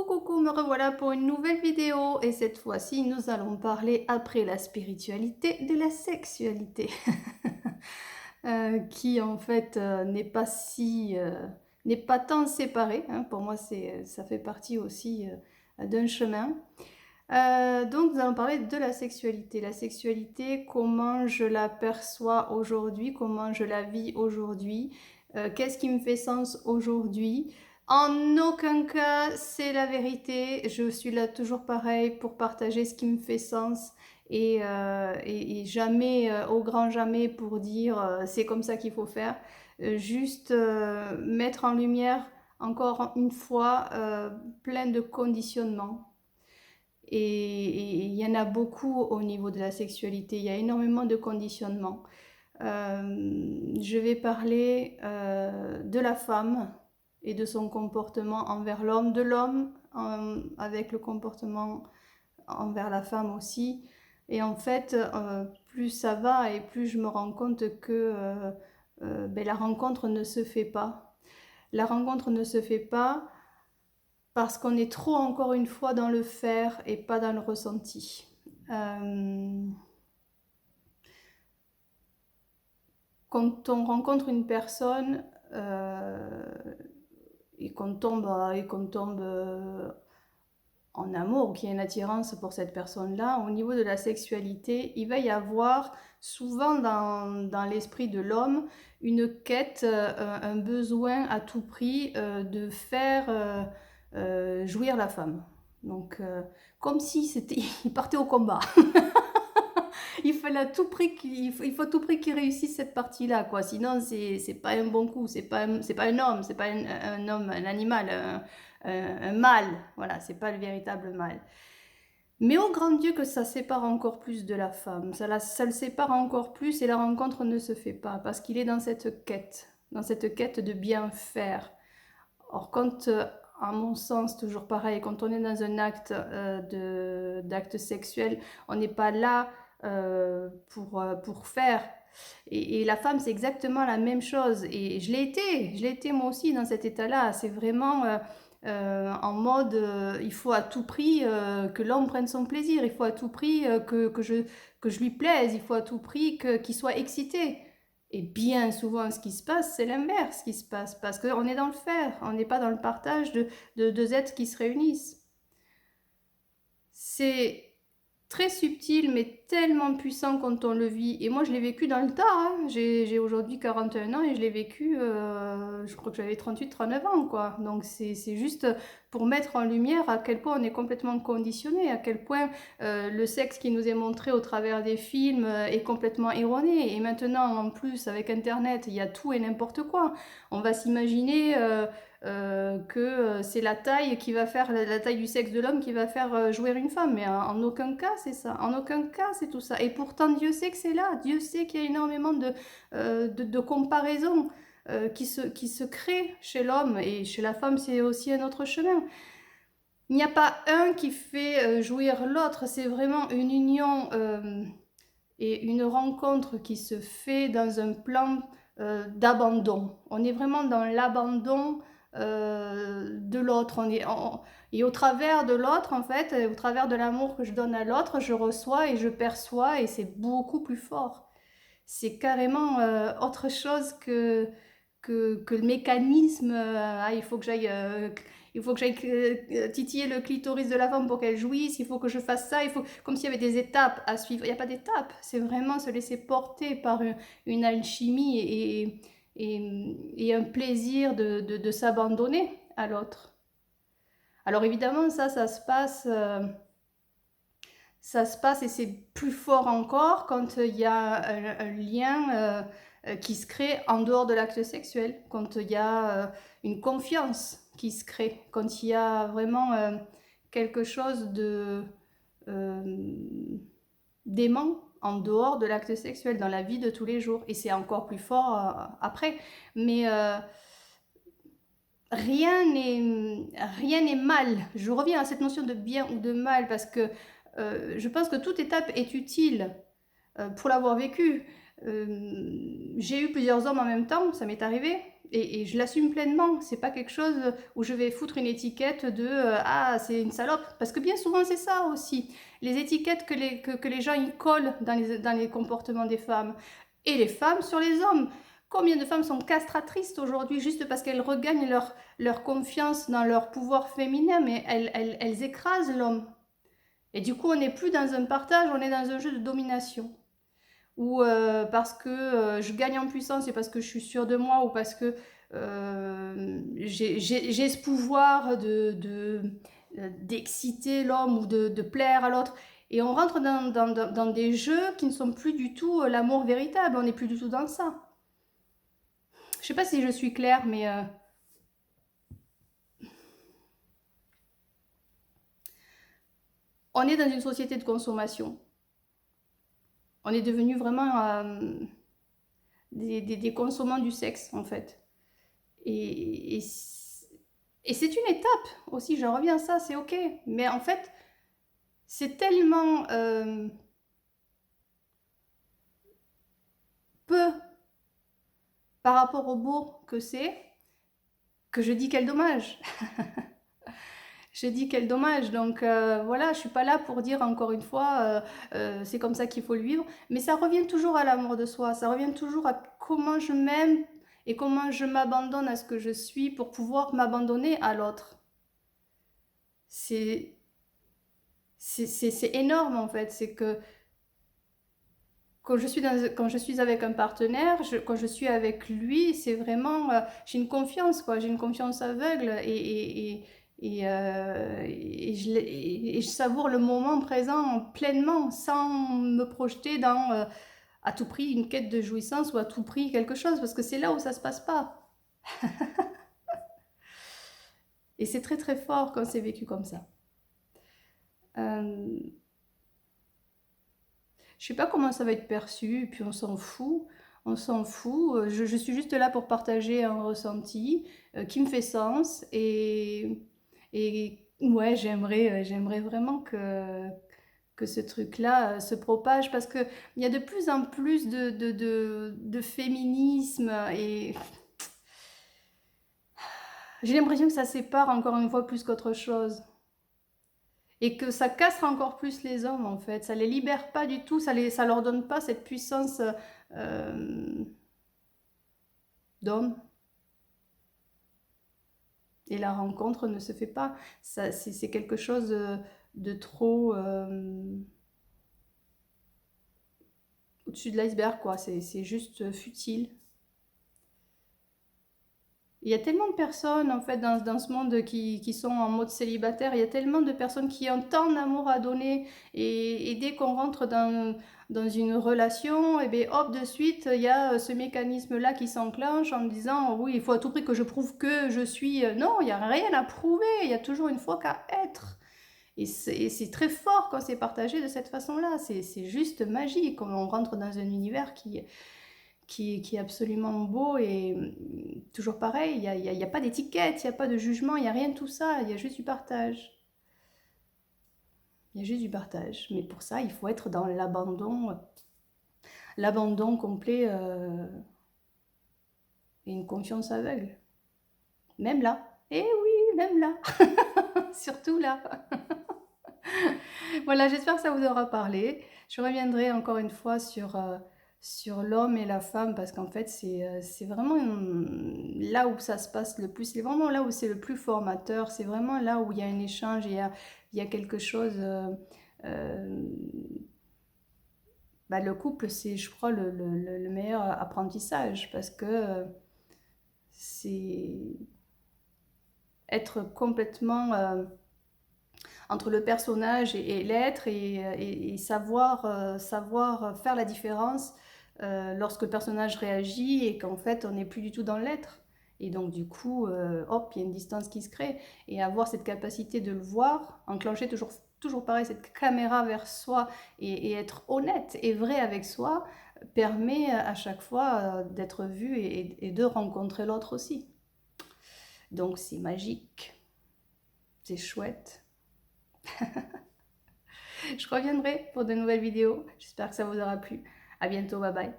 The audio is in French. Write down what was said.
Coucou, me revoilà pour une nouvelle vidéo et cette fois-ci nous allons parler après la spiritualité de la sexualité qui en fait n'est pas tant séparée, hein. Pour moi ça fait partie aussi d'un chemin. Donc nous allons parler de la sexualité, comment je la perçois aujourd'hui, comment je la vis aujourd'hui, qu'est-ce qui me fait sens aujourd'hui. En aucun cas c'est la vérité, je suis là toujours pareil pour partager ce qui me fait sens et jamais, au grand jamais pour dire c'est comme ça qu'il faut faire. Juste mettre en lumière encore une fois plein de conditionnements. Et il y en a beaucoup au niveau de la sexualité, il y a énormément de conditionnements. Je vais parler de la femme et de son comportement envers l'homme, de l'homme avec le comportement envers la femme aussi. Et en fait, plus ça va et plus je me rends compte que la rencontre ne se fait pas. La rencontre ne se fait pas parce qu'on est trop, encore une fois, dans le faire et pas dans le ressenti. Quand on rencontre une personne et qu'on tombe en amour ou qu'il y a une attirance pour cette personne-là, au niveau de la sexualité, il va y avoir souvent dans l'esprit de l'homme une quête, un besoin à tout prix de faire jouir la femme. Donc, comme si il partait au combat. Il fallait à tout prix il faut à tout prix qu'il réussisse cette partie-là, quoi. Sinon, c'est pas un bon coup. C'est pas un homme, c'est pas un homme, un animal, un mâle. Voilà, c'est pas le véritable mâle. Mais au grand Dieu que ça sépare encore plus de la femme. Ça le sépare encore plus et la rencontre ne se fait pas parce qu'il est dans cette quête de bien faire. Or, quand, à mon sens, toujours pareil, quand on est dans un acte d'acte sexuel, on n'est pas là pour faire. Et la femme, c'est exactement la même chose. Et je l'ai été moi aussi dans cet état-là. C'est vraiment en mode, il faut à tout prix que l'homme prenne son plaisir, il faut à tout prix que je lui plaise, il faut à tout prix qu'il soit excité. Et bien souvent, ce qui se passe, c'est l'inverse qui se passe, parce qu'on est dans le faire, on n'est pas dans le partage de deux êtres qui se réunissent. C'est très subtil, mais tellement puissant quand on le vit. Et moi, je l'ai vécu dans le tas, hein. J'ai aujourd'hui 41 ans et je l'ai vécu, je crois que j'avais 38-39 ans, quoi. Donc c'est juste pour mettre en lumière à quel point on est complètement conditionné, à quel point le sexe qui nous est montré au travers des films est complètement erroné. Et maintenant, en plus, avec Internet, il y a tout et n'importe quoi. On va s'imaginer que c'est la taille qui va faire, la taille du sexe de l'homme qui va faire jouir une femme. Mais en aucun cas, c'est ça. En aucun cas, c'est tout ça. Et pourtant, Dieu sait que c'est là. Dieu sait qu'il y a énormément de comparaisons qui se créent chez l'homme. Et chez la femme, c'est aussi un autre chemin. Il n'y a pas un qui fait jouir l'autre. C'est vraiment une union et une rencontre qui se fait dans un plan d'abandon. On est vraiment dans l'abandon de l'autre. Et au travers de l'autre, en fait, au travers de l'amour que je donne à l'autre, je reçois et je perçois et c'est beaucoup plus fort. C'est carrément autre chose que le mécanisme. Il faut que j'aille titiller le clitoris de la femme pour qu'elle jouisse, il faut que je fasse ça, comme s'il y avait des étapes à suivre. Il n'y a pas d'étapes, c'est vraiment se laisser porter par une alchimie et un plaisir de s'abandonner à l'autre. Alors évidemment, ça se passe et c'est plus fort encore quand il y a un lien qui se crée en dehors de l'acte sexuel, quand il y a une confiance qui se crée, quand il y a vraiment quelque chose d'aimant en dehors de l'acte sexuel, dans la vie de tous les jours. Et c'est encore plus fort après. Mais rien n'est mal. Je reviens à cette notion de bien ou de mal parce que je pense que toute étape est utile pour l'avoir vécu. J'ai eu plusieurs hommes en même temps, ça m'est arrivé. Et je l'assume pleinement. C'est pas quelque chose où je vais foutre une étiquette de ah, c'est une salope. Parce que bien souvent, c'est ça aussi. Les étiquettes que les gens y collent dans les comportements des femmes. Et les femmes sur les hommes. Combien de femmes sont castratrices aujourd'hui juste parce qu'elles regagnent leur confiance dans leur pouvoir féminin, mais elles écrasent l'homme. Et du coup, on n'est plus dans un partage, on est dans un jeu de domination. Ou parce que je gagne en puissance et parce que je suis sûre de moi, ou parce que j'ai ce pouvoir d'exciter l'homme ou de plaire à l'autre. Et on rentre dans des jeux qui ne sont plus du tout l'amour véritable, on n'est plus du tout dans ça. Je sais pas si je suis claire, mais on est dans une société de consommation. On est devenu vraiment des consommants du sexe, en fait. Et c'est une étape aussi, je reviens à ça, c'est ok. Mais en fait, c'est tellement peu par rapport au beau que c'est, que je dis quel dommage. Je dis quel dommage. Donc voilà, je suis pas là pour dire encore une fois, c'est comme ça qu'il faut le vivre. Mais ça revient toujours à l'amour de soi, ça revient toujours à comment je m'aime et comment je m'abandonne à ce que je suis pour pouvoir m'abandonner à l'autre. C'est énorme en fait, c'est que quand je suis avec un partenaire, quand je suis avec lui, c'est vraiment, j'ai une confiance quoi, j'ai une confiance aveugle et je savoure le moment présent pleinement sans me projeter dans à tout prix une quête de jouissance ou à tout prix quelque chose parce que c'est là où ça se passe pas. Et c'est très très fort quand c'est vécu comme ça. Euh, Je sais pas comment ça va être perçu, et puis on s'en fout. On s'en fout. Je suis juste là pour partager un ressenti qui me fait sens. Et ouais, j'aimerais vraiment que ce truc-là se propage parce qu'il y a de plus en plus de féminisme et j'ai l'impression que ça sépare encore une fois plus qu'autre chose. Et que ça cassera encore plus les hommes en fait, ça les libère pas du tout, ça leur donne pas cette puissance euh, d'homme. Et la rencontre ne se fait pas, c'est quelque chose de trop au-dessus de l'iceberg quoi, c'est juste futile. Il y a tellement de personnes en fait dans ce monde qui sont en mode célibataire, il y a tellement de personnes qui ont tant d'amour à donner et dès qu'on rentre dans une relation, et bien hop de suite il y a ce mécanisme-là qui s'enclenche en me disant oui il faut à tout prix que je prouve que je suis... Non, il n'y a rien à prouver, il y a toujours une fois qu'à être. Et c'est très fort quand c'est partagé de cette façon-là, c'est juste magique, on rentre dans un univers qui est absolument beau et toujours pareil, il y a pas d'étiquette, il n'y a pas de jugement, il n'y a rien de tout ça, il y a juste du partage. Il y a juste du partage. Mais pour ça, il faut être dans l'abandon complet et une confiance aveugle. Même là. Eh oui, même là. Surtout là. Voilà, j'espère que ça vous aura parlé. Je reviendrai encore une fois sur l'homme et la femme parce qu'en fait, c'est vraiment là où ça se passe le plus. C'est vraiment là où c'est le plus formateur. C'est vraiment là où il y a un échange, il y a quelque chose. Euh, Bah, le couple, c'est, je crois, le meilleur apprentissage parce que c'est être complètement entre le personnage et l'être et savoir faire la différence lorsque le personnage réagit et qu'en fait on n'est plus du tout dans l'être. Et donc du coup, hop, il y a une distance qui se crée. Et avoir cette capacité de le voir, enclencher toujours pareil, cette caméra vers soi et être honnête et vrai avec soi, permet à chaque fois d'être vu et de rencontrer l'autre aussi. Donc c'est magique, c'est chouette. Je reviendrai pour de nouvelles vidéos. J'espère que ça vous aura plu. À bientôt, bye bye.